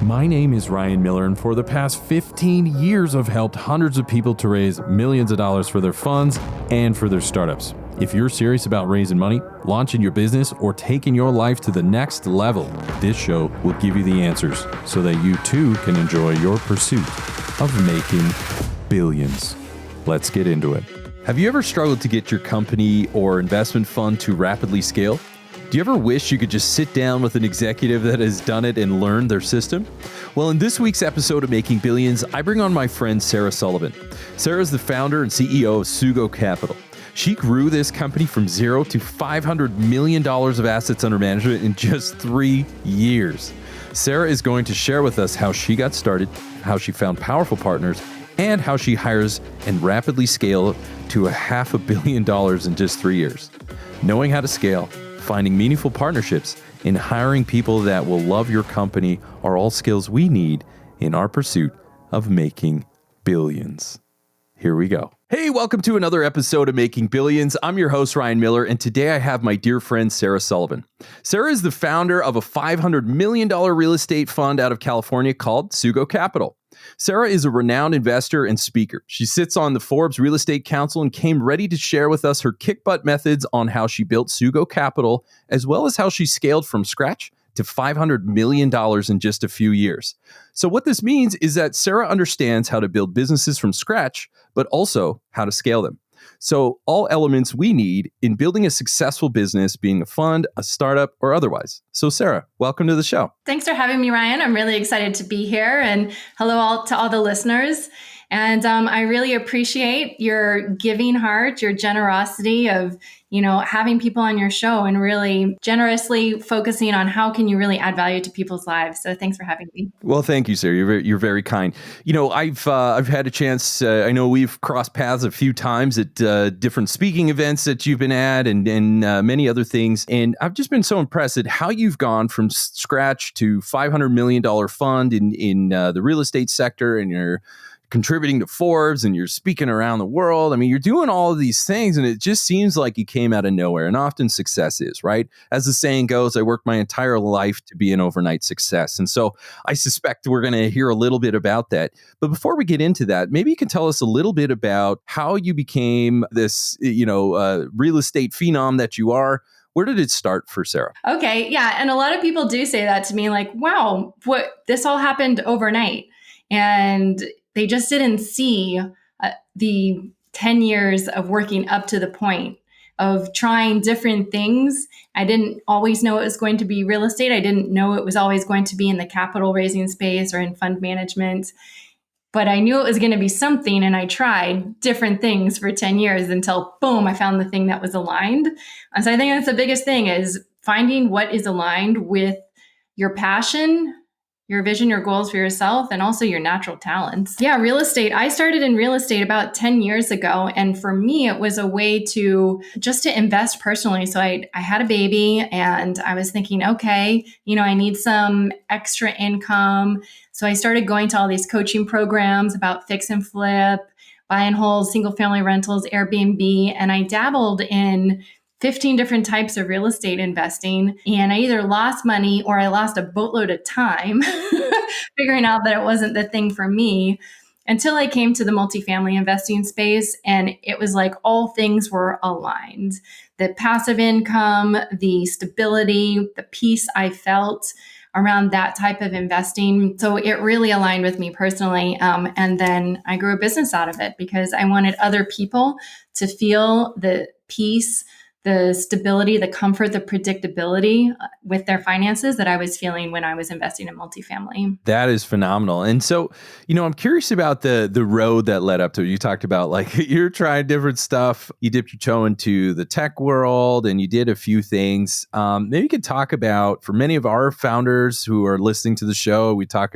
My name is Ryan Miller, and for the past 15 years, I've helped hundreds of people to raise millions of dollars for their funds and for their startups. If you're serious about raising money, launching your business, or taking your life to the next level, this show will give you the answers so that you too can enjoy your pursuit of making billions. Let's get into it. Have you ever struggled to get your company or investment fund to rapidly scale? Do you ever wish you could just sit down with an executive that has done it and learned their system? Well, in this week's episode of Making Billions, I bring on my friend Sarah Sullivan. Sarah is the founder and CEO of SuGo Capital. She grew this company from zero to $500 million of assets under management in just 3 years. Sarah is going to share with us how she got started, how she found powerful partners, and how she hires and rapidly scaled to $500 million in just 3 years. Knowing how to scale, finding meaningful partnerships, and hiring people that will love your company are all skills we need in our pursuit of making billions. Here we go. Hey, welcome to another episode of Making Billions. I'm your host, Ryan Miller, and today I have my dear friend, Sarah Sullivan. Sarah is the founder of a $500 million real estate fund out of California called SuGo Capital. Sarah is a renowned investor and speaker. She sits on the Forbes Real Estate Council and came ready to share with us her kick-butt methods on how she built SuGo Capital, as well as how she scaled from scratch to $500 million in just a few years. So what this means is that Sarah understands how to build businesses from scratch, but also how to scale them. So all elements we need in building a successful business, being a fund, a startup, or otherwise. So Sarah, welcome to the show. Thanks for having me, Ryan. I'm really excited to be here, and hello to all the listeners. And I really appreciate your giving heart, your generosity of, having people on your show and really generously focusing on how can you really add value to people's lives. So thanks for having me. Well, thank you, Sarah. You're very kind. I've had a chance. I know we've crossed paths a few times at different speaking events that you've been at, and many other things. And I've just been so impressed at how you've gone from scratch to $500 million fund in the real estate sector, and you're contributing to Forbes and you're speaking around the world. I mean, you're doing all of these things and it just seems like you came out of nowhere. And often success is, right? As the saying goes, I worked my entire life to be an overnight success. And so I suspect we're going to hear a little bit about that. But before we get into that, maybe you can tell us a little bit about how you became this, real estate phenom that you are. Where did it start for Sarah? Okay. Yeah. And a lot of people do say that to me, like, wow, this all happened overnight. And they just didn't see the 10 years of working up to the point of trying different things. I didn't always know it was going to be real estate. I didn't know it was always going to be in the capital raising space or in fund management. But I knew it was going to be something, and I tried different things for 10 years until, boom, I found the thing that was aligned. And so I think that's the biggest thing is finding what is aligned with your passion, your vision, your goals for yourself, and also your natural talents. Yeah, real estate. I started in real estate about 10 years ago. And for me, it was a way to invest personally. So I had a baby and I was thinking, okay, I need some extra income. So I started going to all these coaching programs about fix and flip, buy and hold, single family rentals, Airbnb. And I dabbled in 15 different types of real estate investing. And I either lost money or I lost a boatload of time figuring out that it wasn't the thing for me until I came to the multifamily investing space. And it was like all things were aligned. The passive income, the stability, the peace I felt around that type of investing. So it really aligned with me personally. And then I grew a business out of it because I wanted other people to feel the peace, the stability, the comfort, the predictability with their finances that I was feeling when I was investing in multifamily. That is phenomenal. And so, I'm curious about the road that led up to it. You talked about like you're trying different stuff. You dipped your toe into the tech world and you did a few things. Maybe you could talk about, for many of our founders who are listening to the show, we talk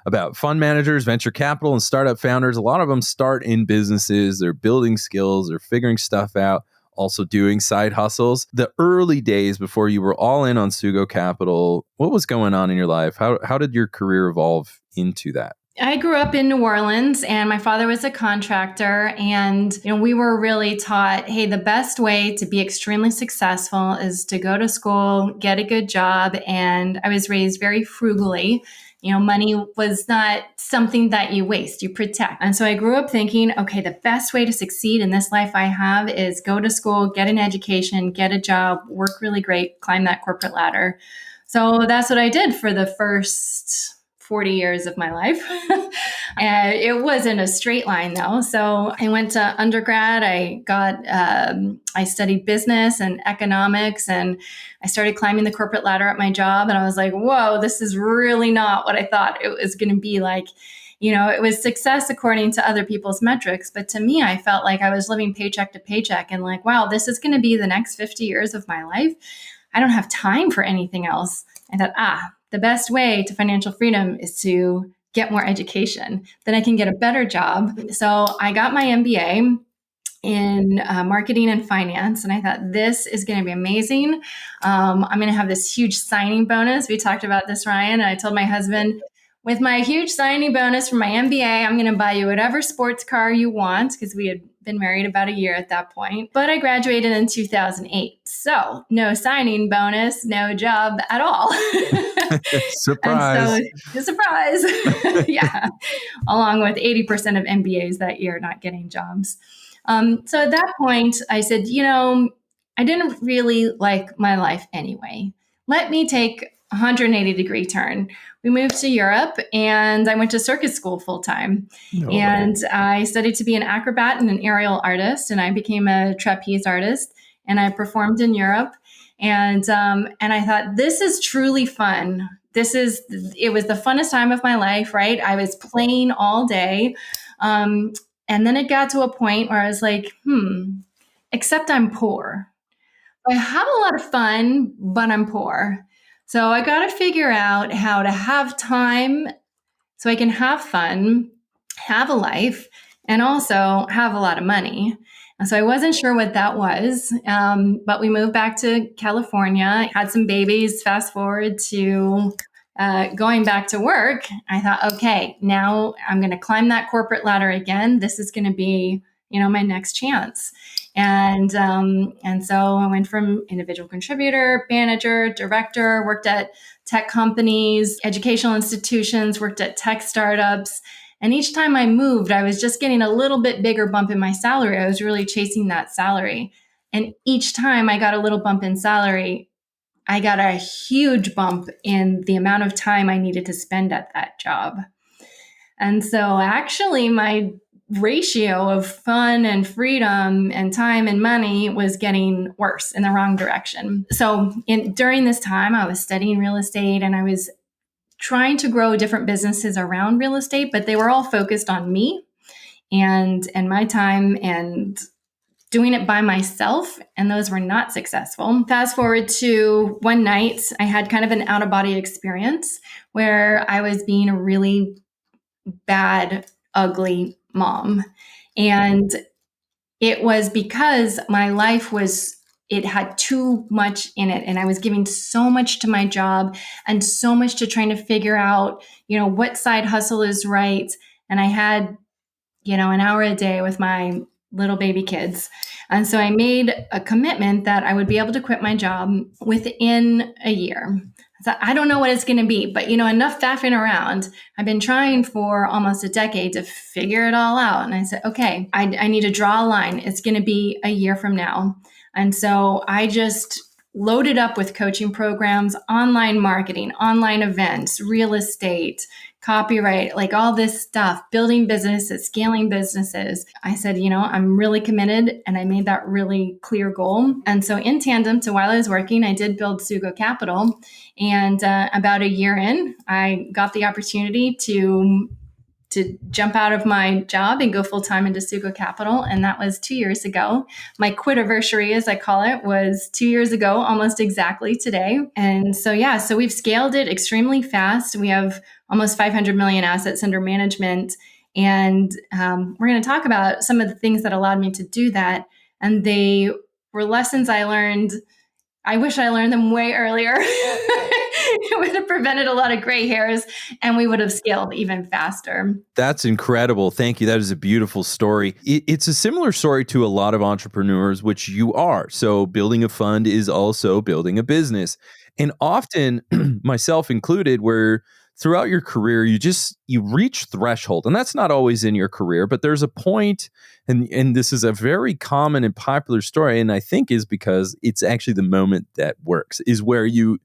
about fund managers, venture capital, and startup founders. A lot of them start in businesses. They're building skills. They're figuring stuff out. Also doing side hustles. The early days before you were all in on SuGo Capital, what was going on in your life? How did your career evolve into that? I grew up in New Orleans and my father was a contractor, and we were really taught, hey, the best way to be extremely successful is to go to school, get a good job. And I was raised very frugally. Money was not something that you waste, you protect. And so I grew up thinking, okay, the best way to succeed in this life I have is go to school, get an education, get a job, work really great, climb that corporate ladder. So that's what I did for the first 40 years of my life. And it wasn't a straight line though. So I went to undergrad. I studied business and economics, and I started climbing the corporate ladder at my job. And I was like, whoa, this is really not what I thought it was going to be like. It was success according to other people's metrics. But to me, I felt like I was living paycheck to paycheck and like, wow, this is going to be the next 50 years of my life. I don't have time for anything else. I thought, the best way to financial freedom is to get more education. Then I can get a better job. So I got my MBA in marketing and finance. And I thought, this is going to be amazing. I'm going to have this huge signing bonus. We talked about this, Ryan. And I told my husband, with my huge signing bonus from my MBA, I'm going to buy you whatever sports car you want, because we had been married about a year at that point. But I graduated in 2008. So no signing bonus, no job at all. Surprise. Surprise. Yeah. Along with 80% of MBAs that year not getting jobs. So at that point, I said, I didn't really like my life anyway. Let me take a 180-degree turn. We moved to Europe, and I went to circus school full time. No And way. I studied to be an acrobat and an aerial artist, and I became a trapeze artist, and I performed in Europe. And I thought, this is truly fun. It was the funnest time of my life, right? I was playing all day. And then it got to a point where I was like, except I'm poor. I have a lot of fun, but I'm poor. So I got to figure out how to have time so I can have fun, have a life, and also have a lot of money. And so I wasn't sure what that was, but we moved back to California, had some babies. Fast forward to going back to work, I thought, okay, now I'm going to climb that corporate ladder again. This is going to be, my next chance. And so I went from individual contributor, manager, director, worked at tech companies, educational institutions, worked at tech startups. And each time I moved, I was just getting a little bit bigger bump in my salary. I was really chasing that salary. And each time I got a little bump in salary, I got a huge bump in the amount of time I needed to spend at that job. And so actually my ratio of fun and freedom and time and money was getting worse in the wrong direction. So during this time, I was studying real estate, and I was trying to grow different businesses around real estate, but they were all focused on me and my time and doing it by myself, and those were not successful. Fast forward to one night, I had kind of an out-of-body experience where I was being a really bad, ugly mom. And it was because my life it had too much in it. And I was giving so much to my job and so much to trying to figure out, what side hustle is right. And I had, an hour a day with my little baby kids. And so I made a commitment that I would be able to quit my job within a year. So I don't know what it's going to be, but enough faffing around. I've been trying for almost a decade to figure it all out. And I said, okay, I need to draw a line. It's going to be a year from now. And so I just loaded up with coaching programs, online marketing, online events, real estate, copyright, like all this stuff, building businesses, scaling businesses. I said, I'm really committed, and I made that really clear goal. And so in tandem to while I was working, I did build SuGo Capital. And about a year in, I got the opportunity to jump out of my job and go full-time into SuGo Capital. And that was 2 years ago. My quit-anniversary, as I call it, was 2 years ago, almost exactly today. And so we've scaled it extremely fast. We have almost 500 million assets under management. And we're going to talk about some of the things that allowed me to do that. And they were lessons I learned. I wish I learned them way earlier. It would have prevented a lot of gray hairs, and we would have scaled even faster. That's incredible. Thank you. That is a beautiful story. It's a similar story to a lot of entrepreneurs, which you are. So building a fund is also building a business. And often, myself included, we're throughout your career, you reach threshold, and that's not always in your career, but there's a point, and this is a very common and popular story, and I think is because it's actually the moment that works, is where you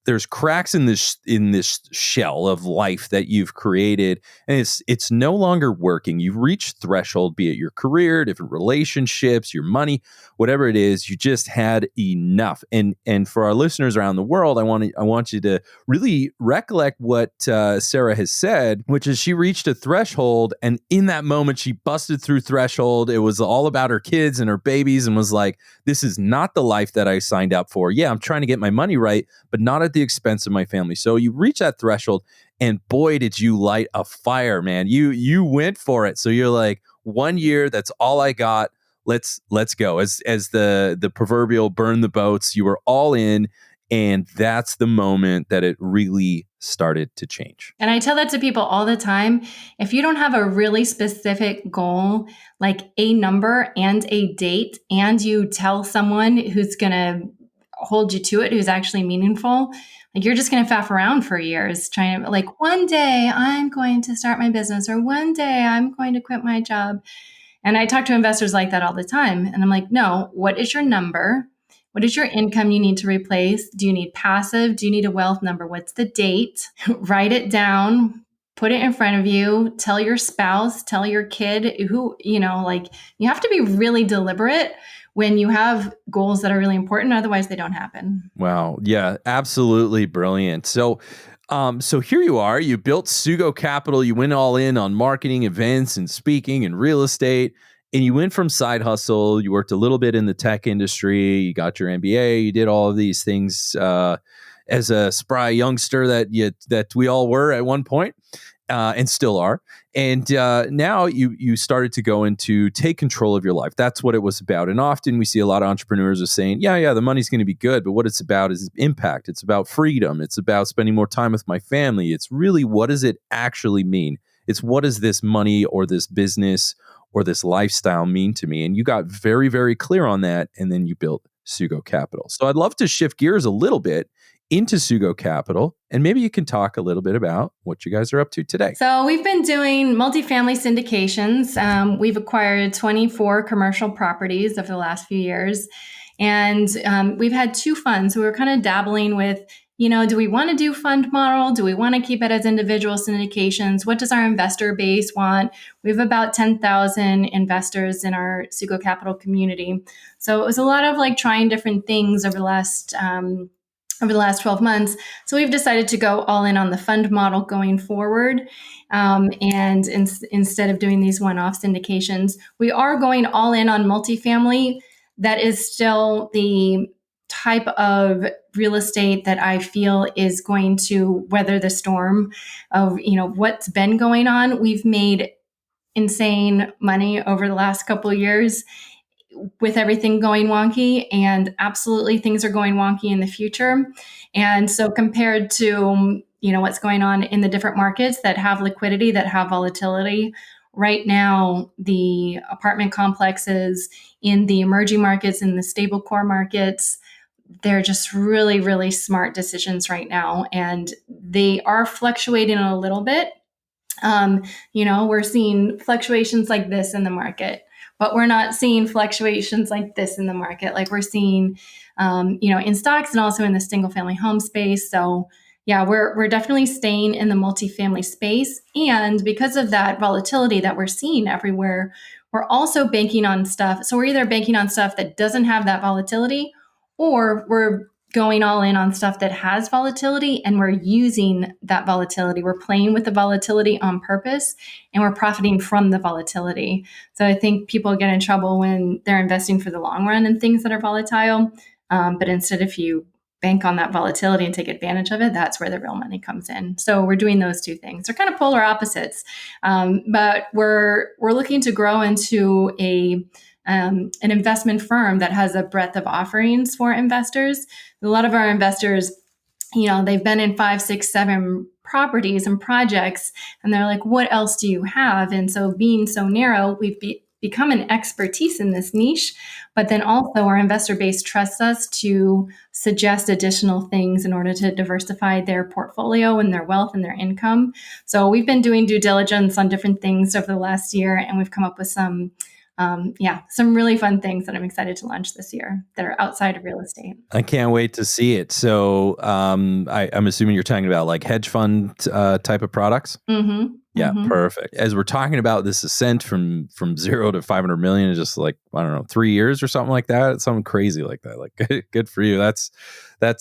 there's cracks in this shell of life that you've created, and it's no longer working. You've reached threshold, be it your career, different relationships, your money, whatever it is. You just had enough. And for our listeners around the world, I want you to really recollect what Sarah has said, which is she reached a threshold, and in that moment, she busted through threshold. It was all about her kids and her babies, and was like, "This is not the life that I signed up for. Yeah, I'm trying to get my money right, but not at the expense of my family." So you reach that threshold, and boy, did you light a fire, man. You went for it. So you're like, 1 year, that's all I got. Let's go. As the proverbial burn the boats, you were all in, and that's the moment that it really started to change. And I tell that to people all the time. If you don't have a really specific goal, like a number and a date, and you tell someone who's going to hold you to it, who's actually meaningful, like you're just going to faff around for years trying to, like, one day I'm going to start my business, or one day I'm going to quit my job. And I talk to investors like that all the time. And I'm like, no, what is your number? What is your income you need to replace? Do you need passive? Do you need a wealth number? What's the date? Write it down, put it in front of you, tell your spouse, tell your kid, who, like, you have to be really deliberate when you have goals that are really important. Otherwise, they don't happen. Wow. Yeah, absolutely brilliant. So here you are, you built SuGo Capital, you went all in on marketing, events, and speaking and real estate, and you went from side hustle, you worked a little bit in the tech industry, you got your MBA, you did all of these things as a spry youngster that we all were at one point. And still are. And now you started to go into take control of your life. That's what it was about. And often we see a lot of entrepreneurs are saying, yeah, the money's going to be good. But what it's about is impact. It's about freedom. It's about spending more time with my family. It's really, what does it actually mean? It's, what does this money or this business or this lifestyle mean to me? And you got very, very clear on that. And then you built SuGo Capital. So I'd love to shift gears a little bit into SuGo Capital, and maybe you can talk a little bit about what you guys are up to today. So we've been doing multifamily syndications. We've acquired 24 commercial properties over the last few years, and we've had two funds. We were kind of dabbling with, do we want to do fund model? Do we want to keep it as individual syndications? What does our investor base want? We have about 10,000 investors in our SuGo Capital community. So it was a lot of like trying different things over the last 12 months. So we've decided to go all in on the fund model going forward. And instead of doing these one-off syndications, we are going all in on multifamily. That is still the type of real estate that I feel is going to weather the storm of, what's been going on. We've made insane money over the last couple of years with everything going wonky, and absolutely things are going wonky in the future. And so compared to, what's going on in the different markets that have liquidity, that have volatility, right now, the apartment complexes in the emerging markets, in the stable core markets, they're just really, really smart decisions right now. And they are fluctuating a little bit. We're seeing fluctuations like this in the market, but we're not seeing fluctuations like this in the market, like we're seeing, in stocks and also in the single family home space. So yeah, we're definitely staying in the multifamily space. And because of that volatility that we're seeing everywhere, we're also banking on stuff. So we're either banking on stuff that doesn't have that volatility, or we're going all in on stuff that has volatility, and we're using that volatility. We're playing with the volatility on purpose, and we're profiting from the volatility. So I think people get in trouble when they're investing for the long run in things that are volatile. But instead, if you bank on that volatility and take advantage of it, that's where the real money comes in. So we're doing those two things. They're kind of polar opposites, but we're looking to grow into an investment firm that has a breadth of offerings for investors. A lot of our investors, they've been in 5, 6, 7 properties and projects, and they're like, what else do you have? And so being so narrow, we've become an expertise in this niche, but then also our investor base trusts us to suggest additional things in order to diversify their portfolio and their wealth and their income. So we've been doing due diligence on different things over the last year, and we've come up with some really fun things that I'm excited to launch this year that are outside of real estate. I can't wait to see it. So I'm assuming you're talking about like hedge fund type of products. Mm-hmm. Yeah, Mm-hmm. perfect. As we're talking about this ascent from 0 to 500 million in just like, I don't know, 3 years or something like that, something crazy like that. Like good for you. That's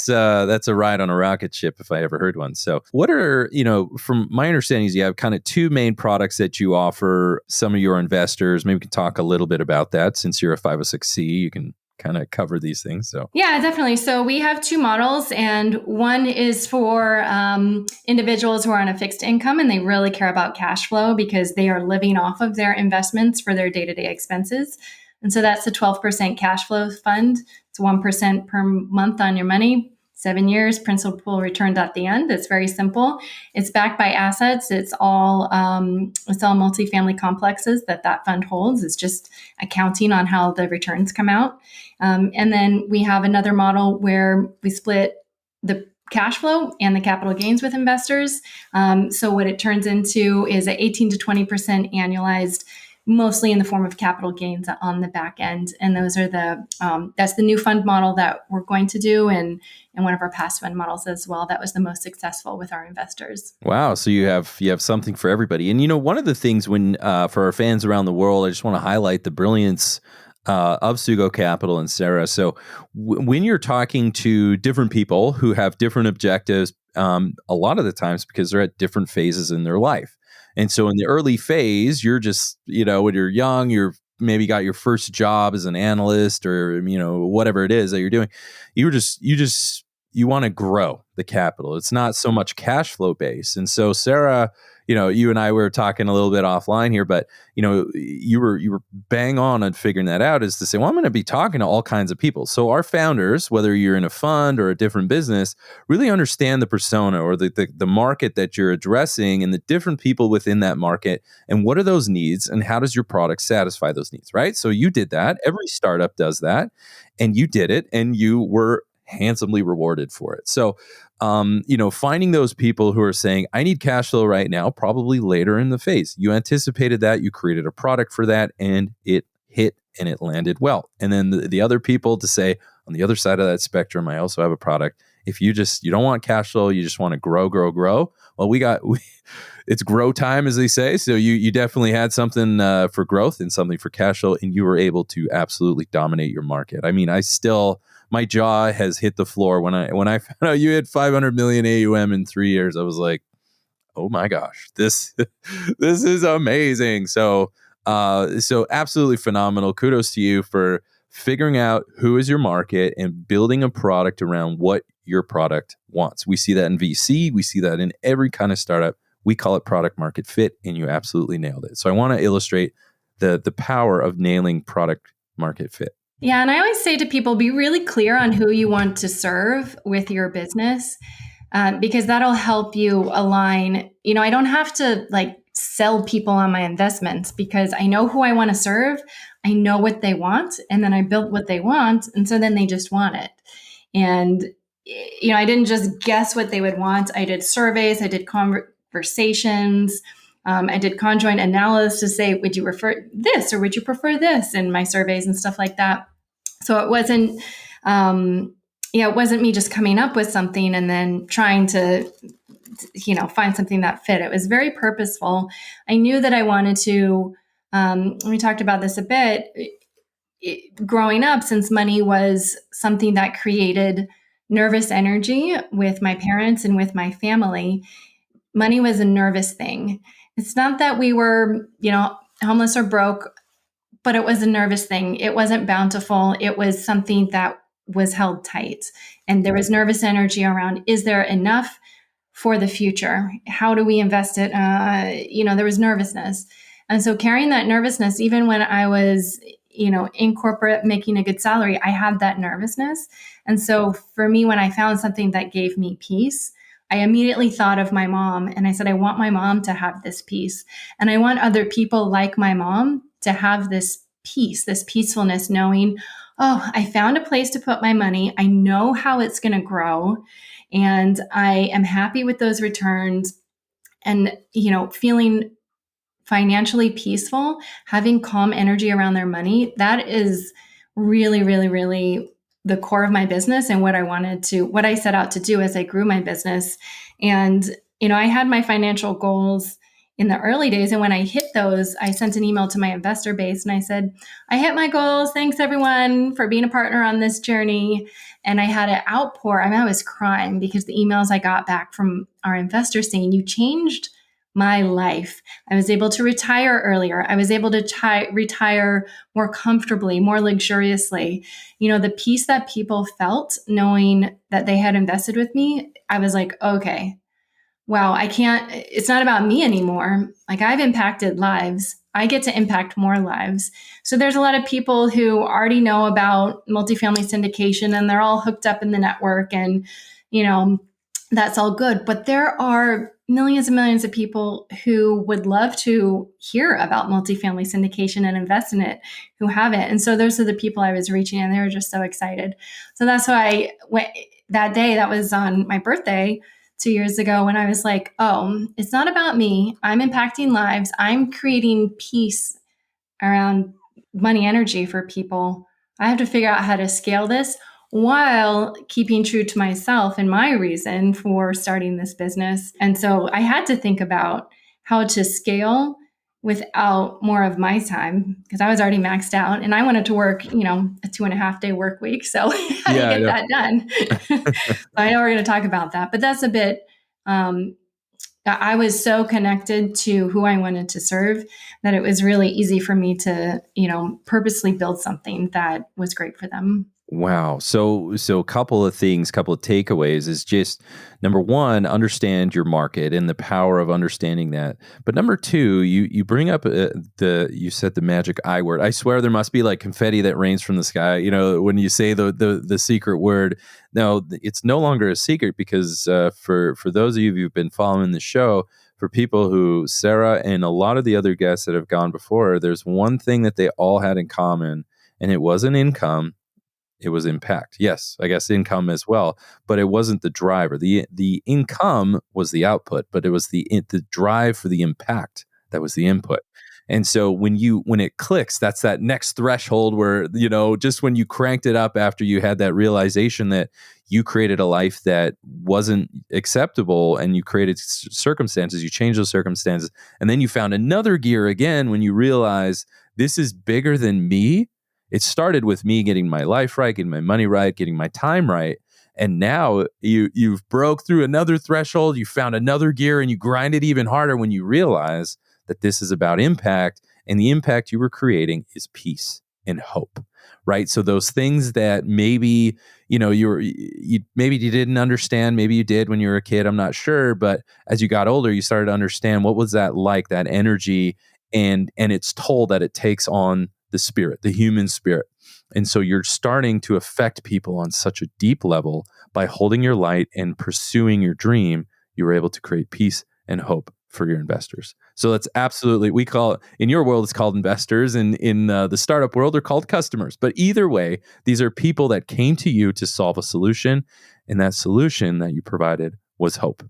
a ride on a rocket ship if I ever heard one. So what are, from my understanding is you have kind of two main products that you offer some of your investors. Maybe we can talk a little bit about that since you're a 506c, you can kind of cover these things. So yeah, definitely. So we have two models, and one is for individuals who are on a fixed income and they really care about cash flow because they are living off of their investments for their day-to-day expenses. And so that's the 12% cash flow fund. It's 1% per month on your money, 7 years, principal returned at the end. It's very simple. It's backed by assets. It's all multifamily complexes that fund holds. It's just accounting on how the returns come out. And then we have another model where we split the cash flow and the capital gains with investors. So what it turns into is an 18 to 20% annualized, mostly in the form of capital gains on the back end. And those are that's the new fund model that we're going to do, and one of our past fund models as well. That was the most successful with our investors. Wow. So you have something for everybody. And one of the things when for our fans around the world, I just want to highlight the brilliance of SuGo Capital and Sarah. So when you're talking to different people who have different objectives, a lot of the times because they're at different phases in their life. And so in the early phase, you're just, when you're young, you're maybe got your first job as an analyst or, whatever it is that you're doing. You want to grow the capital. It's not so much cash flow based. And so Sarah, you and I were talking a little bit offline here, but you were bang on figuring that out, is to say, well, I'm going to be talking to all kinds of people. So our founders, whether you're in a fund or a different business, really understand the persona or the market that you're addressing and the different people within that market and what are those needs and how does your product satisfy those needs, right? So you did that. Every startup does that, and you did it, and you were handsomely rewarded for it. So, finding those people who are saying, I need cash flow right now, probably later in the phase. You anticipated that, you created a product for that, and it hit and it landed well. And then the other people to say, on the other side of that spectrum, I also have a product. If you don't want cash flow, you just want to grow. Well, it's grow time, as they say. So you definitely had something for growth and something for cash flow, and you were able to absolutely dominate your market. I mean, my jaw has hit the floor when I found out you had 500 million AUM in 3 years. I was like, oh my gosh, this is amazing. So absolutely phenomenal. Kudos to you for figuring out who is your market and building a product around what your product wants. We see that in VC. We see that in every kind of startup. We call it product market fit, and you absolutely nailed it. So I want to illustrate the power of nailing product market fit. Yeah, and I always say to people, be really clear on who you want to serve with your business, because that'll help you align. I don't have to sell people on my investments because I know who I want to serve. I know what they want, and then I built what they want, and so then they just want it. And I didn't just guess what they would want. I did surveys, I did conversations. I did conjoint analysis to say, would you prefer this or would you prefer this in my surveys and stuff like that. So it wasn't, it wasn't me just coming up with something and then trying to, find something that fit. It was very purposeful. I knew that I wanted to, we talked about this a bit, growing up, since money was something that created nervous energy with my parents and with my family. Money was a nervous thing. It's not that we were, homeless or broke, but it was a nervous thing. It wasn't bountiful. It was something that was held tight. And there was nervous energy around, is there enough for the future? How do we invest it? There was nervousness. And so carrying that nervousness, even when I was, in corporate making a good salary, I had that nervousness. And so for me, when I found something that gave me peace, I immediately thought of my mom, and I said, I want my mom to have this peace. And I want other people like my mom to have this peace, this peacefulness, knowing, oh, I found a place to put my money. I know how it's going to grow, and I am happy with those returns. And, feeling financially peaceful, having calm energy around their money, that is really, really, really the core of my business and what I set out to do as I grew my business. And, I had my financial goals in the early days. And when I hit those, I sent an email to my investor base and I said, I hit my goals. Thanks everyone for being a partner on this journey. And I had an outpour. I was crying because the emails I got back from our investors saying, you changed my life. I was able to retire earlier. I was able to retire more comfortably, more luxuriously. The peace that people felt knowing that they had invested with me, I was like, okay, wow, it's not about me anymore. Like, I've impacted lives. I get to impact more lives. So there's a lot of people who already know about multifamily syndication and they're all hooked up in the network, and, that's all good. But there are millions and millions of people who would love to hear about multifamily syndication and invest in it, who haven't. And so those are the people I was reaching, and they were just so excited. So that's why I went that day. That was on my birthday 2 years ago, when I was like, oh, it's not about me. I'm impacting lives. I'm creating peace around money energy for people. I have to figure out how to scale this while keeping true to myself and my reason for starting this business. And so I had to think about how to scale without more of my time, because I was already maxed out and I wanted to work, a 2.5-day work week. So how do you get that done? So I know we're going to talk about that, but that's a bit, I was so connected to who I wanted to serve that it was really easy for me to, purposely build something that was great for them. Wow. So a couple of takeaways is just, number one, understand your market and the power of understanding that. But number two, you bring up you said the magic I word. I swear there must be like confetti that rains from the sky. When you say the secret word. No, it's no longer a secret, because for those of you who've been following the show, for people who Sarah and a lot of the other guests that have gone before, there's one thing that they all had in common, and it wasn't income. It was impact. Yes, I guess income as well, but it wasn't the driver. The income was the output, but it was the drive for the impact that was the input. And so when it clicks, that's that next threshold where, just when you cranked it up after you had that realization that you created a life that wasn't acceptable and you created circumstances, you changed those circumstances, and then you found another gear again when you realize this is bigger than me. It started with me getting my life right, getting my money right, getting my time right. And now you've broke through another threshold, you found another gear, and you grind it even harder when you realize that this is about impact, and the impact you were creating is peace and hope, right? So those things that maybe, maybe you didn't understand, maybe you did when you were a kid, I'm not sure, but as you got older, you started to understand what was that like, that energy, and it's told that it takes on the spirit, the human spirit. And so you're starting to affect people on such a deep level by holding your light and pursuing your dream. You were able to create peace and hope for your investors. So that's absolutely, we call it, in your world, it's called investors, and in the startup world, they're called customers. But either way, these are people that came to you to solve a solution, and that solution that you provided was hope.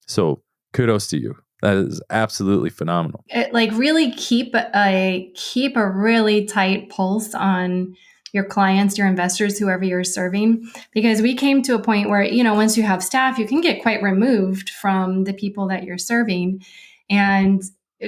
So kudos to you. That is absolutely phenomenal. Really keep a really tight pulse on your clients, your investors, whoever you're serving, because we came to a point where, once you have staff, you can get quite removed from the people that you're serving. And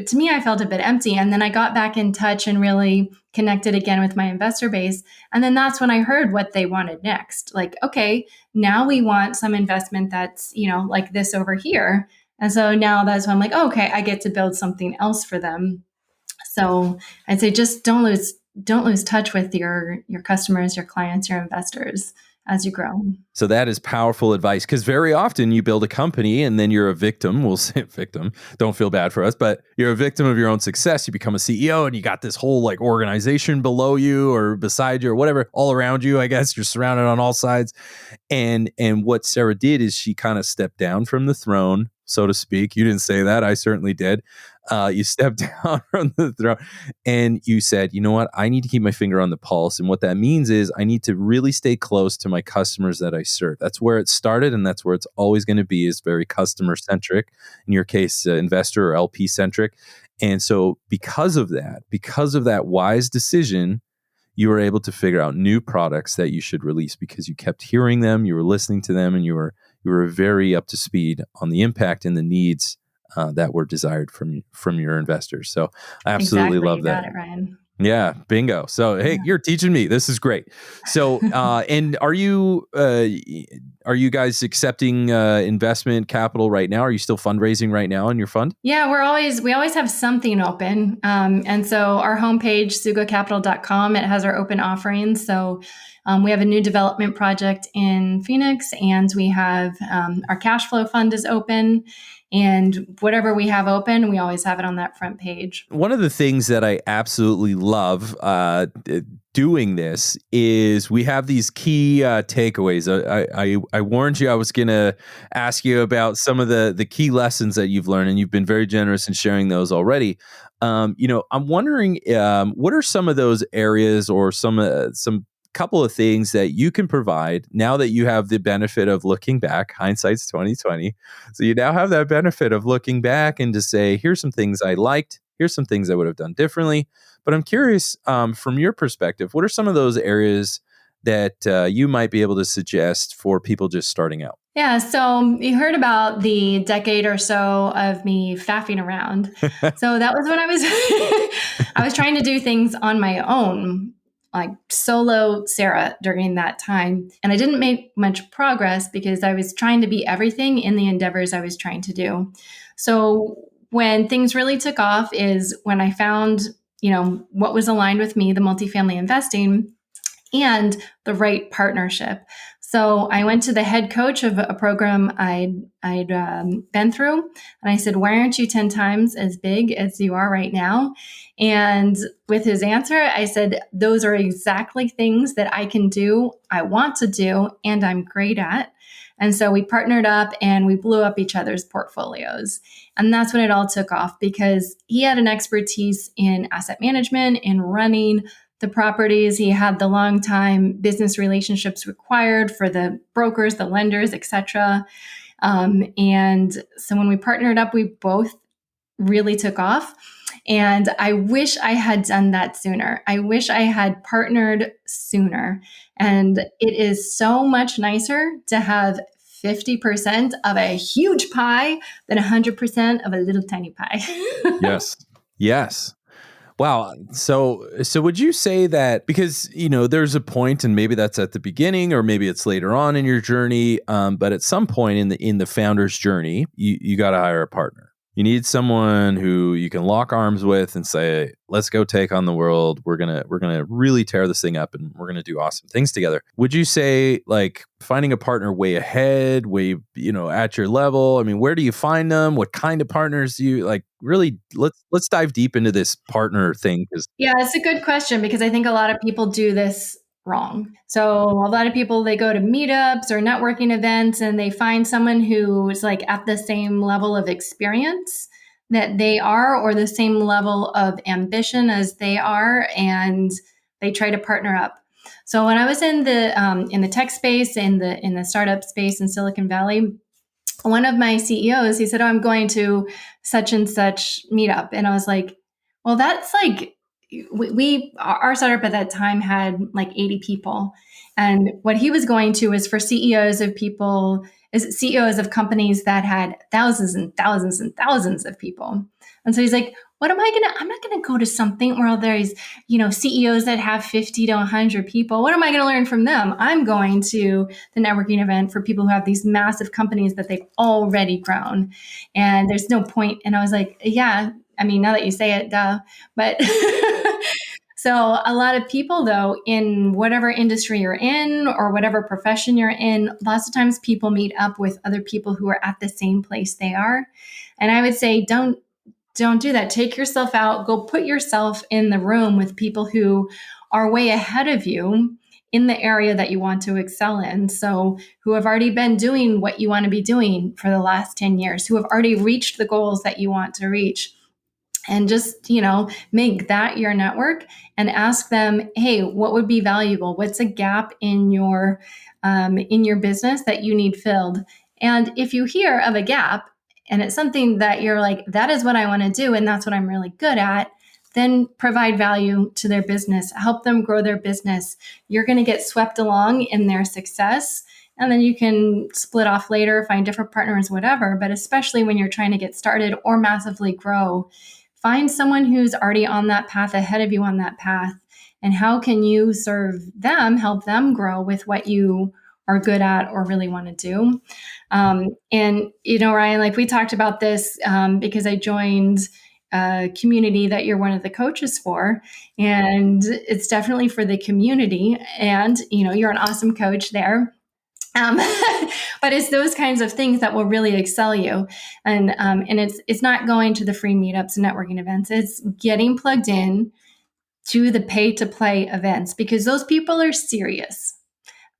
to me, I felt a bit empty. And then I got back in touch and really connected again with my investor base. And then that's when I heard what they wanted next. Like, okay, now we want some investment that's, like this over here. And so now that's when I'm like, oh, okay, I get to build something else for them. So I'd say just don't lose touch with your customers, your clients, your investors as you grow. So that is powerful advice, because very often you build a company and then you're a victim. We'll say victim. Don't feel bad for us, but you're a victim of your own success. You become a CEO and you got this whole like organization below you or beside you or whatever, all around you. I guess you're surrounded on all sides. And what Sarah did is she kind of stepped down from the throne, so to speak. You didn't say that. I certainly did. You stepped down from the throne and you said, you know what? I need to keep my finger on the pulse. And what that means is I need to really stay close to my customers that I serve. That's where it started. And that's where it's always going to be, is very customer centric. In your case, investor or LP centric. And so because of that wise decision, you were able to figure out new products that you should release because you kept hearing them, you were listening to them, and you were very up to speed on the impact and the needs that were desired from your investors. So I absolutely Exactly. love You that. got it, Ryan. Yeah, bingo. So hey, you're teaching me. This is great. So and are you guys accepting investment capital right now? Are you still fundraising right now in your fund? Yeah, we always have something open. And so our homepage, SuGoCapital.com, it has our open offerings. So we have a new development project in Phoenix, and we have our cash flow fund is open. And whatever we have open, we always have it on that front page. One of the things that I absolutely love doing this is we have these key takeaways. I warned you I was going to ask you about some of the key lessons that you've learned, and you've been very generous in sharing those already. I'm wondering what are some of those areas or some couple of things that you can provide now that you have the benefit of looking back. Hindsight's 2020. So you now have that benefit of looking back and to say, here's some things I liked, here's some things I would have done differently. But I'm curious, from your perspective, what are some of those areas that you might be able to suggest for people just starting out? Yeah, so you heard about the decade or so of me faffing around. So that was when I was trying to do things on my own, like solo Sarah during that time. And I didn't make much progress because I was trying to be everything in the endeavors I was trying to do. So when things really took off is when I found, what was aligned with me, the multifamily investing, and the right partnership. So I went to the head coach of a program I'd been through, and I said, "Why aren't you 10 times as big as you are right now?" And with his answer, I said, "Those are exactly things that I can do, I want to do, and I'm great at." And so we partnered up and we blew up each other's portfolios. And that's when it all took off because he had an expertise in asset management, in running the properties. He had the long time business relationships required for the brokers, the lenders, etc. And so when we partnered up, we both really took off. And I wish I had done that sooner. I wish I had partnered sooner. And it is so much nicer to have 50% of a huge pie than 100% of a little tiny pie. Yes. Yes. Wow. So would you say that because, there's a point and maybe that's at the beginning or maybe it's later on in your journey. But at some point in the founder's journey, you got to hire a partner. You need someone who you can lock arms with and say, let's go take on the world. We're going to really tear this thing up and we're going to do awesome things together. Would you say like finding a partner way ahead, way, at your level? I mean, where do you find them? What kind of partners do you like? Really, let's dive deep into this partner thing. Yeah, it's a good question because I think a lot of people do this wrong. So a lot of people, they go to meetups or networking events and they find someone who's like at the same level of experience that they are or the same level of ambition as they are, and they try to partner up. So when I was in the tech space, in the startup space in Silicon Valley, one of my CEOs, he said, "Oh, I'm going to such and such meetup," and I was like, "Well, that's like." Our startup at that time had like 80 people. And what he was going to was for CEOs of companies that had thousands and thousands and thousands of people. And so he's like, I'm not going to go to something where there's, CEOs that have 50 to 100 people. What am I going to learn from them? I'm going to the networking event for people who have these massive companies that they've already grown. And there's no point. And I was like, yeah, I mean, now that you say it, duh. But so a lot of people, though, in whatever industry you're in or whatever profession you're in, lots of times people meet up with other people who are at the same place they are. And I would say, don't do that. Take yourself out, go put yourself in the room with people who are way ahead of you in the area that you want to excel in. So, who have already been doing what you want to be doing for the last 10 years, who have already reached the goals that you want to reach. And just, make that your network and ask them, hey, what would be valuable? What's a gap in your business that you need filled? And if you hear of a gap and it's something that you're like, that is what I want to do, and that's what I'm really good at, then provide value to their business, help them grow their business. You're going to get swept along in their success. And then you can split off later, find different partners, whatever. But especially when you're trying to get started or massively grow, find someone who's already on that path, ahead of you on that path. And how can you serve them, help them grow with what you are good at or really want to do? And, Ryan, like we talked about this because I joined a community that you're one of the coaches for. And it's definitely for the community. And, you're an awesome coach there. But it's those kinds of things that will really excel you. And it's not going to the free meetups and networking events. It's getting plugged in to the pay to play events, because those people are serious.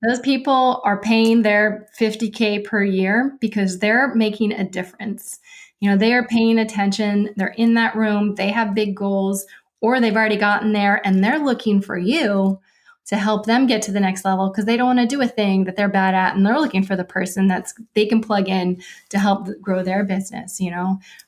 Those people are paying their $50K per year because they're making a difference. They are paying attention. They're in that room. They have big goals, or they've already gotten there and they're looking for you to help them get to the next level, because they don't want to do a thing that they're bad at, and they're looking for the person they can plug in to help grow their business,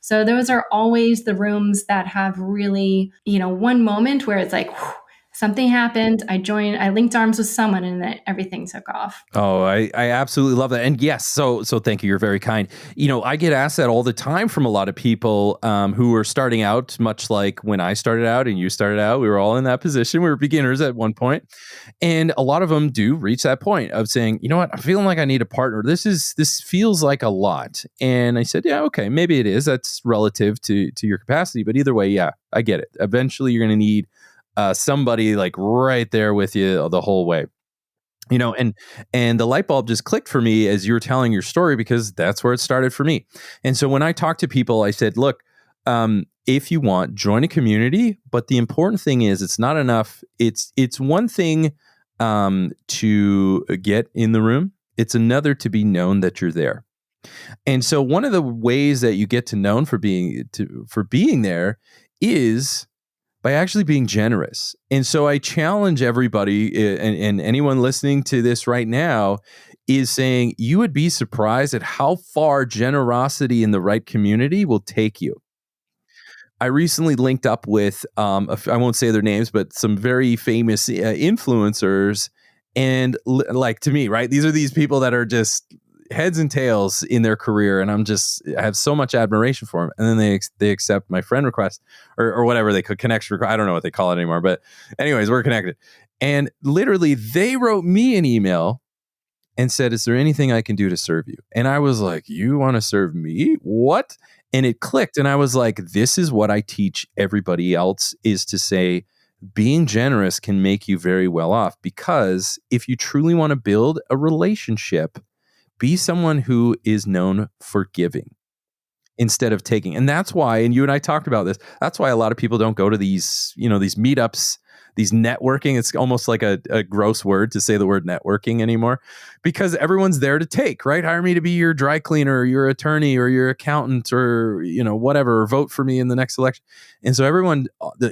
So those are always the rooms that have really, one moment where it's like, whew, something happened. I linked arms with someone, and then everything took off. Oh, I absolutely love that. And yes, so thank you. You're very kind. I get asked that all the time from a lot of people who are starting out, much like when I started out and you started out. We were all in that position. We were beginners at one point. And a lot of them do reach that point of saying, you know what, I'm feeling like I need a partner. This feels like a lot. And I said, yeah, okay, maybe it is. That's relative to your capacity. But either way, yeah, I get it. Eventually, you're going to need somebody like right there with you the whole way, and the light bulb just clicked for me as you were telling your story, because that's where it started for me. And so when I talk to people, I said, look, if you want, join a community, but the important thing is it's not enough. It's one thing to get in the room. It's another to be known that you're there. And so one of the ways that you get to known for being there is by actually being generous. And so I challenge everybody, and anyone listening to this right now is saying, you would be surprised at how far generosity in the right community will take you. I recently linked up with, I won't say their names, but some very famous influencers. And like, to me, right, these are these people that are just heads and tails in their career, and I have so much admiration for them. And then they accept my friend request or whatever they could, connection request. I don't know what they call it anymore, but anyways, we're connected. And literally they wrote me an email and said, is there anything I can do to serve you? And I was like, you want to serve me? What? And it clicked. And I was like, this is what I teach everybody else, is to say, being generous can make you very well off, because if you truly want to build a relationship, be someone who is known for giving instead of taking. And that's why, and you and I talked about this, that's why a lot of people don't go to these, these meetups, these networking. It's almost like a gross word to say the word networking anymore, because everyone's there to take, right? Hire me to be your dry cleaner, or your attorney, or your accountant, or, whatever, or vote for me in the next election. And so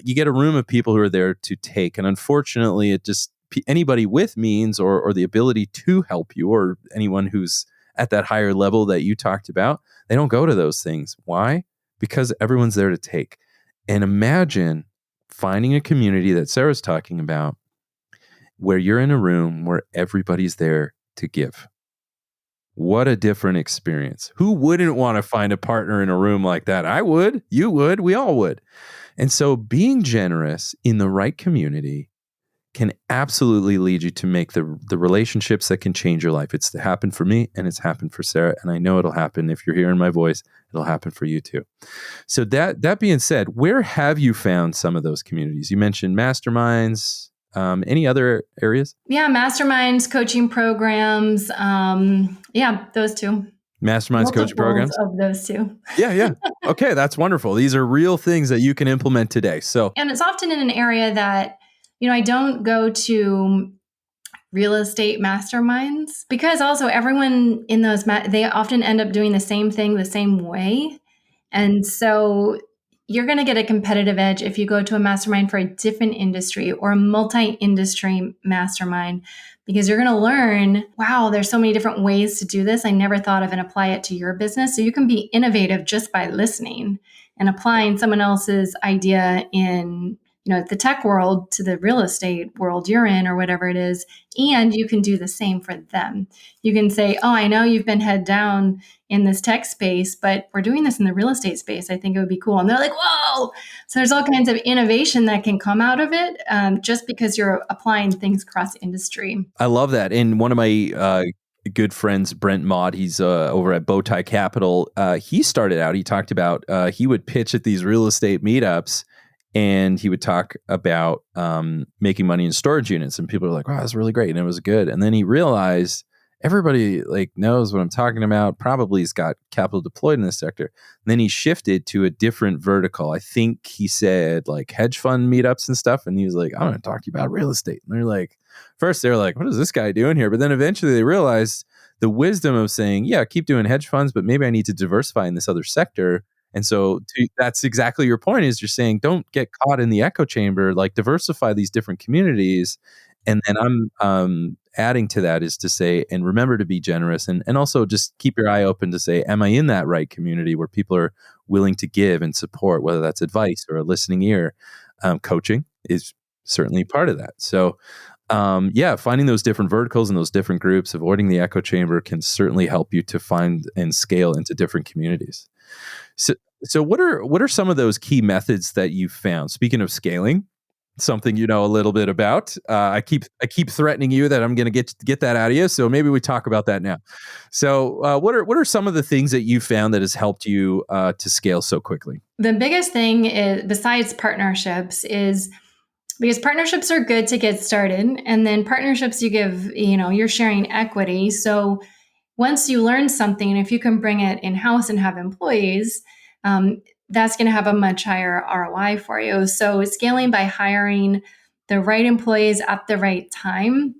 you get a room of people who are there to take. And unfortunately, anybody with means or the ability to help you, or anyone who's at that higher level that you talked about, they don't go to those things. Why? Because everyone's there to take. And imagine finding a community that Sarah's talking about, where you're in a room where everybody's there to give. What a different experience. Who wouldn't want to find a partner in a room like that? I would, you would, we all would. And so being generous in the right community can absolutely lead you to make the relationships that can change your life. It's happened for me, and it's happened for Sarah, and I know it'll happen. If you're hearing my voice, it'll happen for you too. So that being said, where have you found some of those communities? You mentioned masterminds. Any other areas? Yeah, masterminds, coaching programs. Those two. Masterminds, coaching programs? Of those two. Yeah. Okay, that's wonderful. These are real things that you can implement today. So, and it's often in an area that, I don't go to real estate masterminds, because also everyone in those, they often end up doing the same thing the same way. And so you're going to get a competitive edge if you go to a mastermind for a different industry or a multi-industry mastermind, because you're going to learn, wow, there's so many different ways to do this. I never thought of and apply it to your business. So you can be innovative just by listening and applying someone else's idea in, the tech world to the real estate world you're in or whatever it is. And you can do the same for them. You can say, oh, I know you've been head down in this tech space, but we're doing this in the real estate space. I think it would be cool. And they're like, whoa. So there's all kinds of innovation that can come out of it, just because you're applying things cross industry. I love that. And one of my good friends, Brent Mott, he's over at SuGo Capital. He started out, he talked about, he would pitch at these real estate meetups, and he would talk about making money in storage units. And people are like, wow, that's really great. And it was good. And then he realized everybody knows what I'm talking about, probably has got capital deployed in this sector. And then he shifted to a different vertical. I think he said hedge fund meetups and stuff. And he was like, I'm going to talk to you about real estate. And they're like, first they're like, what is this guy doing here? But then eventually they realized the wisdom of saying, yeah, keep doing hedge funds, but maybe I need to diversify in this other sector. And so that's exactly your point, is you're saying, don't get caught in the echo chamber, diversify these different communities. And then I'm adding to that is to say, and remember to be generous, and also just keep your eye open to say, am I in that right community where people are willing to give and support, whether that's advice or a listening ear? Coaching is certainly part of that. So finding those different verticals and those different groups, avoiding the echo chamber, can certainly help you to find and scale into different communities. So what are some of those key methods that you've found? Speaking of scaling, something you know a little bit about. I keep threatening you that I'm going to get that out of you. So maybe we talk about that now. So what are some of the things that you found that has helped you to scale so quickly? The biggest thing is, besides partnerships, is because partnerships are good to get started, and then partnerships you give, you're sharing equity. So once you learn something, if you can bring it in-house and have employees, that's going to have a much higher ROI for you. So scaling by hiring the right employees at the right time.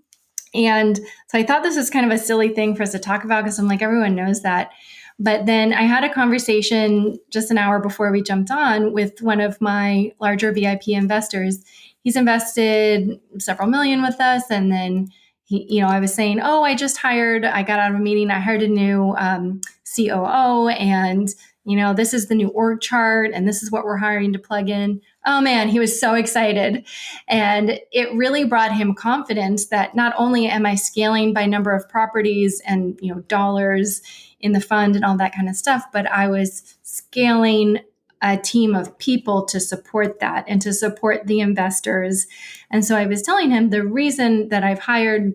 And so I thought this was kind of a silly thing for us to talk about, because I'm like, everyone knows that. But then I had a conversation just an hour before we jumped on with one of my larger VIP investors. He's invested several million with us. And then I was saying, oh, I got out of a meeting. I hired a new COO, and this is the new org chart, and this is what we're hiring to plug in. Oh man, he was so excited. And it really brought him confidence that not only am I scaling by number of properties and, dollars in the fund and all that kind of stuff, but I was scaling a team of people to support that and to support the investors. And so I was telling him the reason that I've hired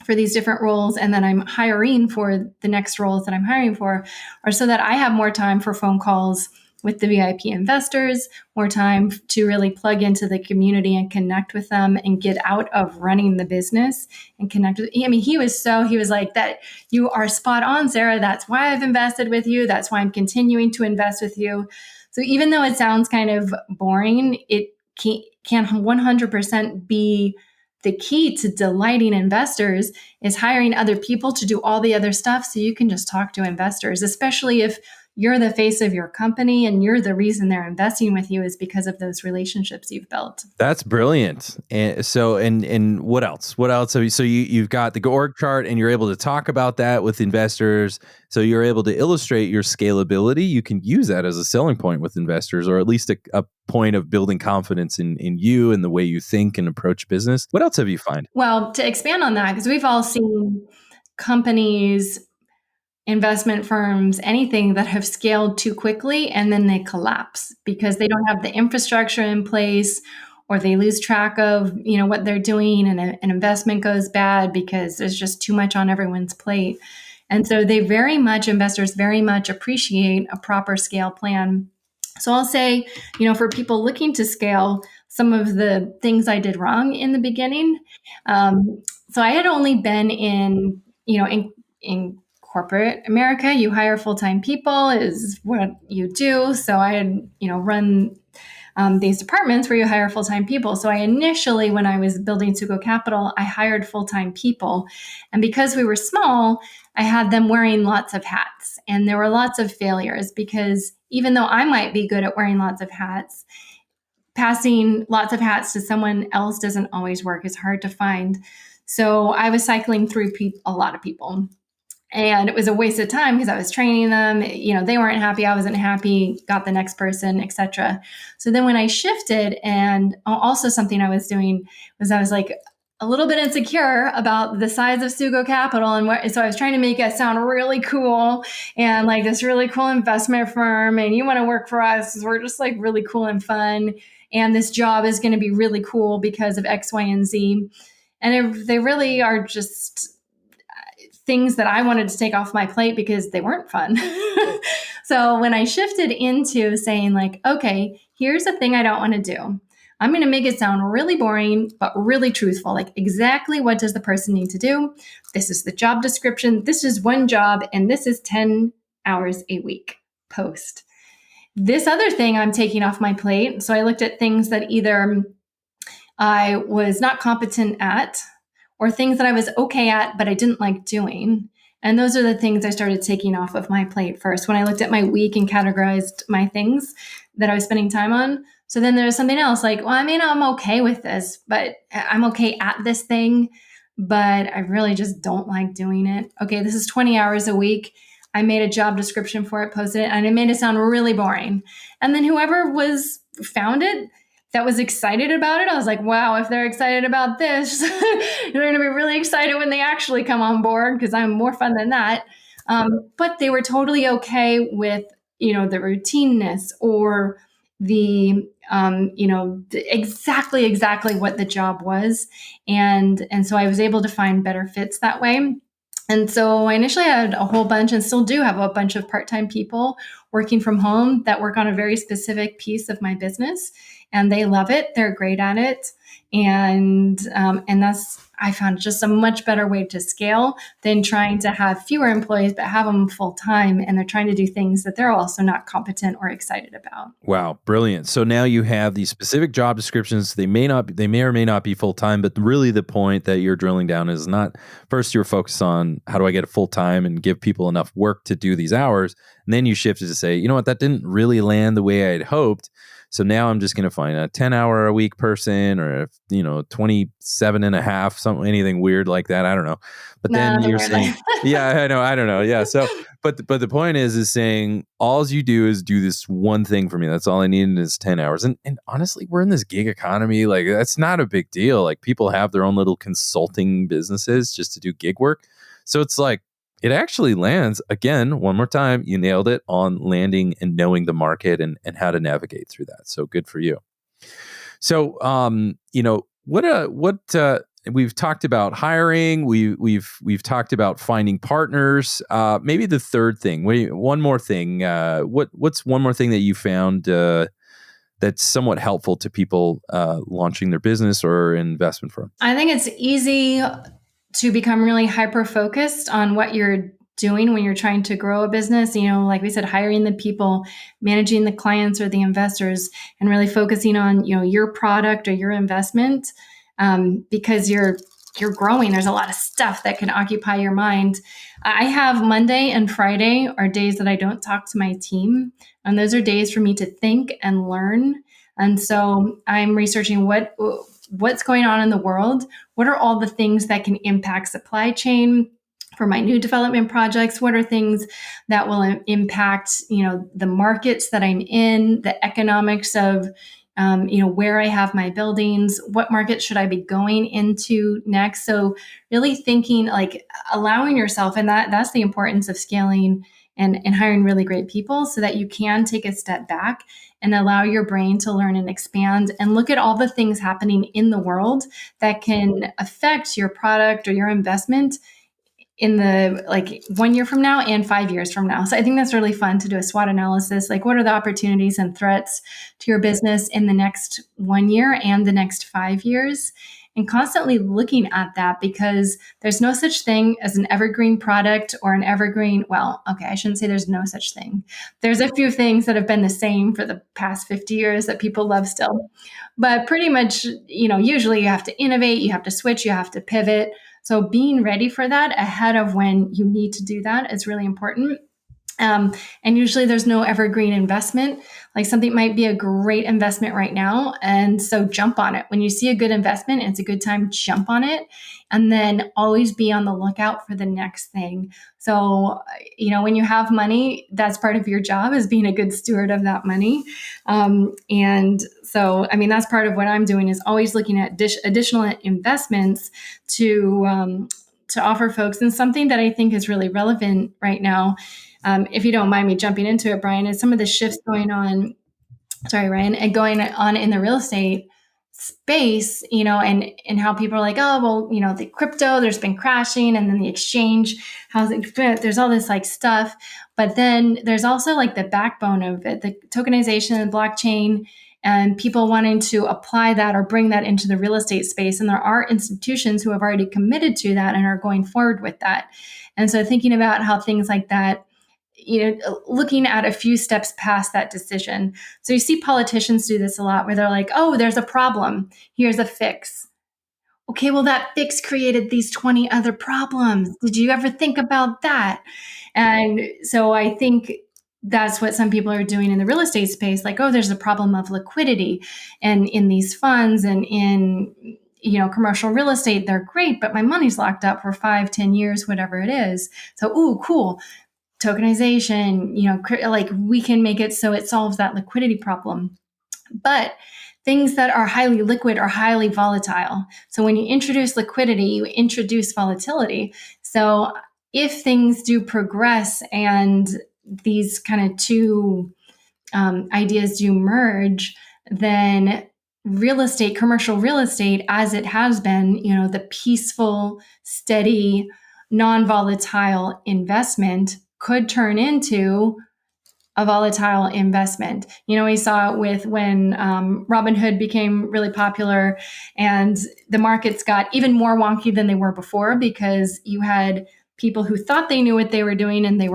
for these different roles and that I'm hiring for the next roles that I'm hiring for are so that I have more time for phone calls with the VIP investors, more time to really plug into the community and connect with them and get out of running the business and connect with. I mean, he was like, that you are spot on, Sarah. That's why I've invested with you. That's why I'm continuing to invest with you. So even though it sounds kind of boring, it can 100% be the key to delighting investors, is hiring other people to do all the other stuff so you can just talk to investors, especially if you're the face of your company and you're the reason they're investing with you is because of those relationships you've built. That's brilliant. And so, and what else? What else? So you've got the org chart, and you're able to talk about that with investors. So you're able to illustrate your scalability. You can use that as a selling point with investors, or at least a point of building confidence in you and the way you think and approach business. What else have you found? Well, to expand on that, because we've all seen companies, investment firms, anything that have scaled too quickly and then they collapse because they don't have the infrastructure in place, or they lose track of what they're doing, and an investment goes bad because there's just too much on everyone's plate. And so investors very much appreciate a proper scale plan. So I'll say, for people looking to scale, some of the things I did wrong in the beginning. So I had only been in corporate America. You hire full-time people is what you do. So I had, run these departments where you hire full-time people. So I initially, when I was building SuGo Capital, I hired full-time people. And because we were small, I had them wearing lots of hats. And there were lots of failures because even though I might be good at wearing lots of hats, passing lots of hats to someone else doesn't always work. It's hard to find. So I was cycling through a lot of people. And it was a waste of time because I was training them. They weren't happy. I wasn't happy. Got the next person, etc. So then when I shifted, and also something I was doing was I was like a little bit insecure about the size of SuGo Capital, and so I was trying to make it sound really cool and like this really cool investment firm. And you want to work for us because we're just like really cool and fun. And this job is going to be really cool because of X, Y, and Z. And they really are just things that I wanted to take off my plate because they weren't fun. So when I shifted into saying like, okay, here's the thing I don't want to do. I'm going to make it sound really boring, but really truthful. Like exactly what does the person need to do? This is the job description. This is one job, and this is 10 hours a week post. This other thing I'm taking off my plate. So I looked at things that either I was not competent at, or things that I was okay at, but I didn't like doing. And those are the things I started taking off of my plate first when I looked at my week and categorized my things that I was spending time on. So then there was something else like, well, I mean, I'm okay with this, but I'm okay at this thing, but I really just don't like doing it. Okay, this is 20 hours a week. I made a job description for it, posted it, and it made it sound really boring. And then whoever found it, that was excited about it, I was like, wow, if they're excited about this, they're going to be really excited when they actually come on board because I'm more fun than that. But they were totally okay with, the routineness or the, exactly what the job was. And so I was able to find better fits that way. And so I initially had a whole bunch and still do have a bunch of part-time people working from home that work on a very specific piece of my business. And they love it. They're great at it. And I found just a much better way to scale than trying to have fewer employees, but have them full time. And they're trying to do things that they're also not competent or excited about. Wow, brilliant. So now you have these specific job descriptions. They may or may not be full time, but really the point that you're drilling down is not first you're focused on how do I get it full time and give people enough work to do these hours. And then you shifted to say, you know what, that didn't really land the way I had hoped. So now I'm just going to find a 10-hour a week person or, 27 and a half, something, anything weird like that. I don't know. But then you're saying, yeah, I don't know. Yeah. So, but the point is saying all you do is do this one thing for me. That's all I need is 10 hours. And honestly, we're in this gig economy. Like that's not a big deal. Like people have their own little consulting businesses just to do gig work. So it's like, it actually lands, again, one more time, you nailed it on landing and knowing the market and how to navigate through that. So good for you. So, we've talked about hiring. We've talked about finding partners. Maybe the third thing, one more thing. What's one more thing that you found that's somewhat helpful to people launching their business or investment firm? I think it's easy to become really hyper-focused on what you're doing when you're trying to grow a business, like we said, hiring the people, managing the clients or the investors, and really focusing on, your product or your investment, because you're growing. There's a lot of stuff that can occupy your mind. I have Monday and Friday are days that I don't talk to my team. And those are days for me to think and learn. And so I'm researching what's going on in the world. What are all the things that can impact supply chain for my new development projects? What are things that will impact, the markets that I'm in, the economics of, where I have my buildings? What market should I be going into next? So really thinking, like allowing yourself, and that's the importance of scaling and hiring really great people so that you can take a step back and allow your brain to learn and expand and look at all the things happening in the world that can affect your product or your investment in the 1 year from now and 5 years from now. So I think that's really fun to do a SWOT analysis. Like what are the opportunities and threats to your business in the next 1 year and the next 5 years? and constantly looking at that, because there's no such thing as an evergreen product or an evergreen. Well, okay, I shouldn't say there's no such thing. There's a few things that have been the same for the past 50 years that people love still. But pretty much, usually you have to innovate, you have to switch, you have to pivot. So being ready for that ahead of when you need to do that is really important. And usually there's no evergreen investment. Like something might be a great investment right now. And so jump on it. When you see a good investment, it's a good time, jump on it. And then always be on the lookout for the next thing. So, when you have money, that's part of your job, is being a good steward of that money. And so, that's part of what I'm doing, is always looking at additional investments to offer folks. And something that I think is really relevant right now, if you don't mind me jumping into it, Brian, is some of the shifts going on, sorry, Ryan, and going on in the real estate space, and how people are like, oh, well, the crypto, there's been crashing, and then the exchange, there's all this like stuff. But then there's also like the backbone of it, the tokenization and blockchain, and people wanting to apply that or bring that into the real estate space. And there are institutions who have already committed to that and are going forward with that. And so thinking about how things like that, looking at a few steps past that decision. So you see politicians do this a lot, where they're like, oh, there's a problem, here's a fix. Okay, well, that fix created these 20 other problems. Did you ever think about that? And so I think that's what some people are doing in the real estate space. Like, oh, there's a problem of liquidity, and in these funds and in commercial real estate, they're great, but my money's locked up for 5-10 years, whatever it is. So, ooh, cool. Tokenization, like we can make it so it solves that liquidity problem. But things that are highly liquid are highly volatile. So when you introduce liquidity, you introduce volatility. So if things do progress and these kind of two ideas do merge, then real estate, commercial real estate, as it has been, the peaceful, steady, non-volatile investment, could turn into a volatile investment. We saw it with when Robinhood became really popular, and the markets got even more wonky than they were before, because you had people who thought they knew what they were doing, and they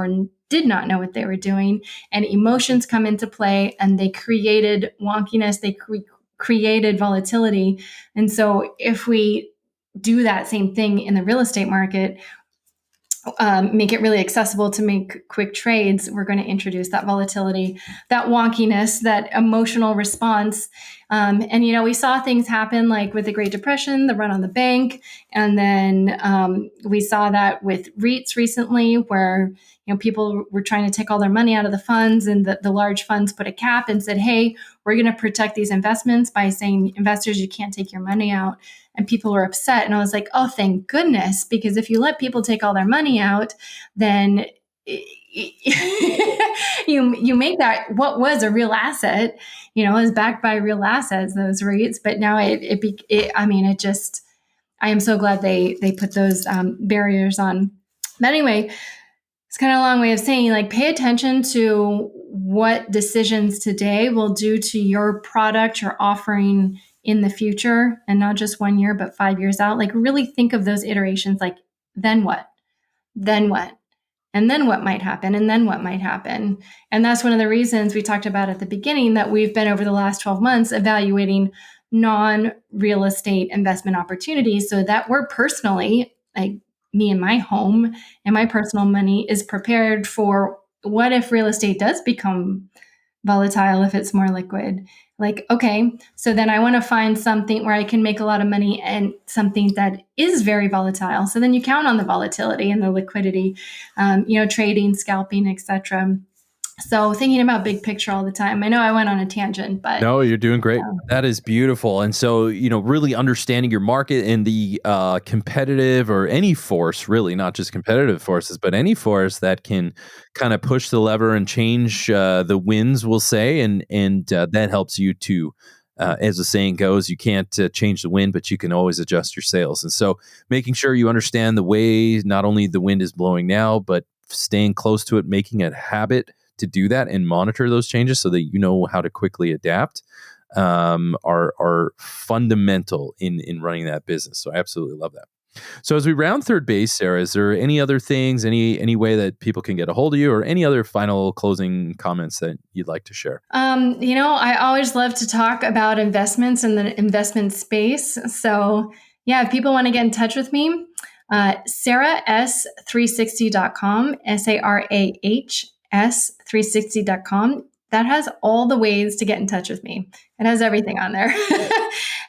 did not know what they were doing, and emotions come into play, and they created wonkiness, they created volatility. And so if we do that same thing in the real estate market, make it really accessible to make quick trades, we're going to introduce that volatility, that wonkiness, that emotional response. And we saw things happen like with the Great Depression, the run on the bank. And then we saw that with REITs recently, where people were trying to take all their money out of the funds, and the large funds put a cap and said, hey, we're going to protect these investments by saying, investors, you can't take your money out. And people were upset. And I was like, oh, thank goodness, because if you let people take all their money out, then you make that what was a real asset, is backed by real assets, those REITs. But now I am so glad they put those barriers on. But anyway, it's kind of a long way of saying, like, pay attention to what decisions today will do to your product, your offering in the future, and not just 1 year, but 5 years out. Like, really think of those iterations, like, then what? Then what? And then what might happen? And then what might happen? And that's one of the reasons we talked about at the beginning, that we've been over the last 12 months evaluating non-real estate investment opportunities, so that we're personally, like me and my home and my personal money, is prepared for what if real estate does become volatile, if it's more liquid. Like, okay, so then I want to find something where I can make a lot of money, and something that is very volatile. So then you count on the volatility and the liquidity, trading, scalping, etc. So thinking about big picture all the time. I know I went on a tangent, but no, you're doing great. That is beautiful. And so, really understanding your market and the competitive, or any force, really, not just competitive forces, but any force that can kind of push the lever and change the winds, we'll say. And that helps you to, as the saying goes, you can't change the wind, but you can always adjust your sails. And so making sure you understand the way not only the wind is blowing now, but staying close to it, making it a habit to do that and monitor those changes so that you know how to quickly adapt. are fundamental in running that business. So I absolutely love that. So as we round third base, Sarah, is there any other things, any way that people can get a hold of you, or any other final closing comments that you'd like to share? I always love to talk about investments in the investment space. So yeah, if people want to get in touch with me, sarahs360.com, SARAHS360.com. That has all the ways to get in touch with me. It has everything on there.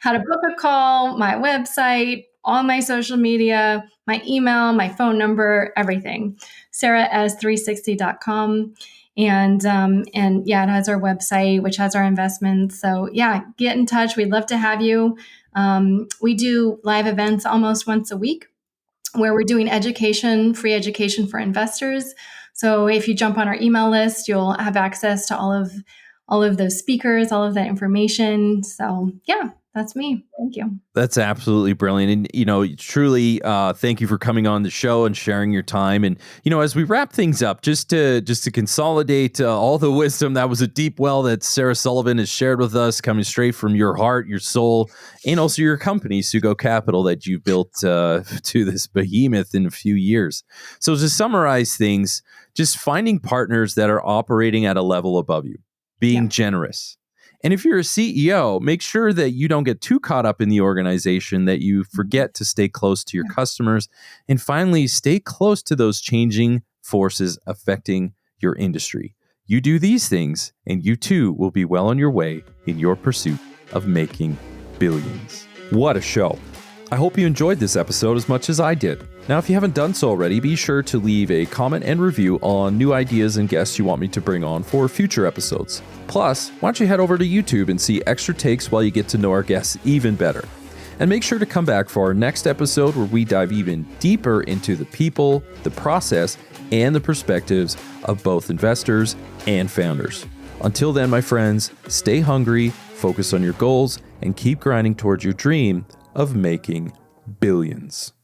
How to book a call, my website, all my social media, my email, my phone number, everything. sarahs360.com. And yeah, it has our website, which has our investments. So yeah, get in touch. We'd love to have you. We do live events almost once a week where we're doing free education for investors. So if you jump on our email list, you'll have access to all of those speakers, all of that information. So yeah, that's me. Thank you. That's absolutely brilliant. And, truly, thank you for coming on the show and sharing your time. And, as we wrap things up, just to consolidate all the wisdom, that was a deep well that Sarah Sullivan has shared with us, coming straight from your heart, your soul, and also your company, SuGo Capital, that you built to this behemoth in a few years. So to summarize things, just finding partners that are operating at a level above you, being generous. And if you're a CEO, make sure that you don't get too caught up in the organization, that you forget to stay close to your customers. And finally, stay close to those changing forces affecting your industry. You do these things, and you too will be well on your way in your pursuit of making billions. What a show. I hope you enjoyed this episode as much as I did. Now, if you haven't done so already, be sure to leave a comment and review on new ideas and guests you want me to bring on for future episodes. Plus, why don't you head over to YouTube and see extra takes while you get to know our guests even better. And make sure to come back for our next episode where we dive even deeper into the people, the process, and the perspectives of both investors and founders. Until then, my friends, stay hungry, focus on your goals, and keep grinding towards your dream of making billions.